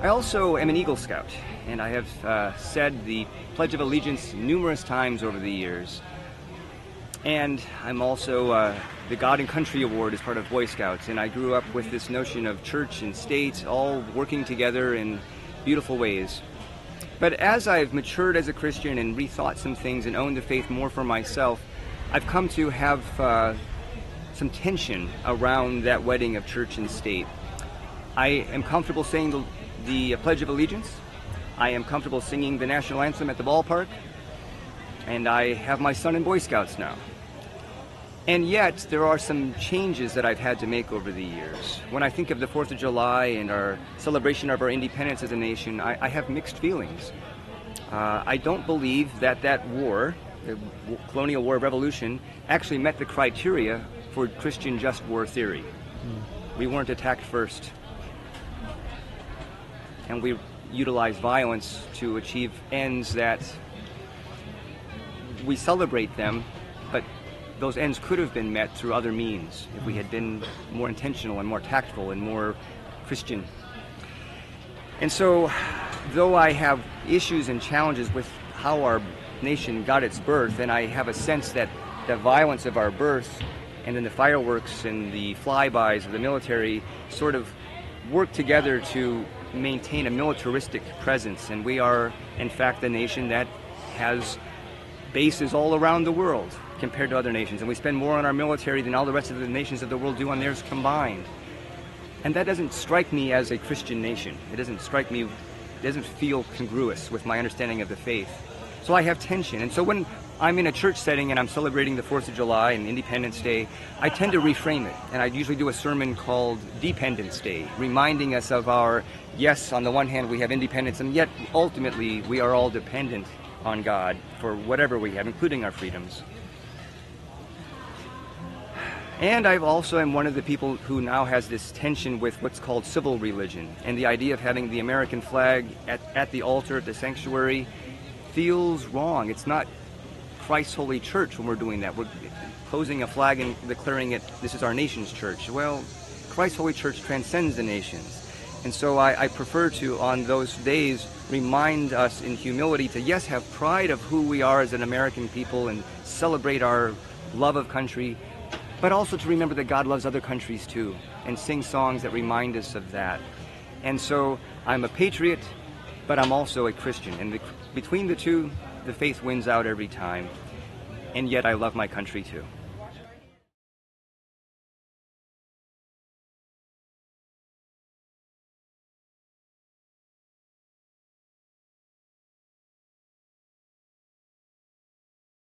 I also am an Eagle Scout, and I have said the Pledge of Allegiance numerous times over the years. And I'm also the God and Country Award as part of Boy Scouts, and I grew up with this notion of church and state all working together in beautiful ways. But as I've matured as a Christian and rethought some things and owned the faith more for myself, I've come to have some tension around that wedding of church and state. I am comfortable saying the Pledge of Allegiance. I am comfortable singing the national anthem at the ballpark. And I have my son in Boy Scouts now. And yet, there are some changes that I've had to make over the years. When I think of the 4th of July and our celebration of our independence as a nation, I have mixed feelings. I don't believe that war, the colonial war of revolution, actually met the criteria for Christian just war theory. We weren't attacked first. And we utilized violence to achieve ends that we celebrate them, but those ends could have been met through other means if we had been more intentional and more tactful and more Christian. And so, though I have issues and challenges with how our nation got its birth, and I have a sense that the violence of our birth and then the fireworks and the flybys of the military sort of work together to maintain a militaristic presence, and we are, in fact, the nation that has bases all around the world compared to other nations, and we spend more on our military than all the rest of the nations of the world do on theirs combined. And that doesn't strike me as a Christian nation. It doesn't feel congruous with my understanding of the faith. So I have tension. And so when I'm in a church setting and I'm celebrating the 4th of July and Independence Day, I tend to reframe it. And I usually do a sermon called Dependence Day, reminding us of our, yes, on the one hand we have independence, and yet ultimately we are all dependent on God for whatever we have, including our freedoms. And I also am one of the people who now has this tension with what's called civil religion, and the idea of having the American flag at the altar, at the sanctuary, feels wrong. It's not Christ's holy church when we're doing that. We're posing a flag and declaring it, this is our nation's church. Well, Christ's holy church transcends the nations. And so I prefer to, on those days, remind us in humility to, yes, have pride of who we are as an American people and celebrate our love of country, but also to remember that God loves other countries too, and sing songs that remind us of that. And so I'm a patriot, but I'm also a Christian. And between the two, the faith wins out every time. And yet I love my country too.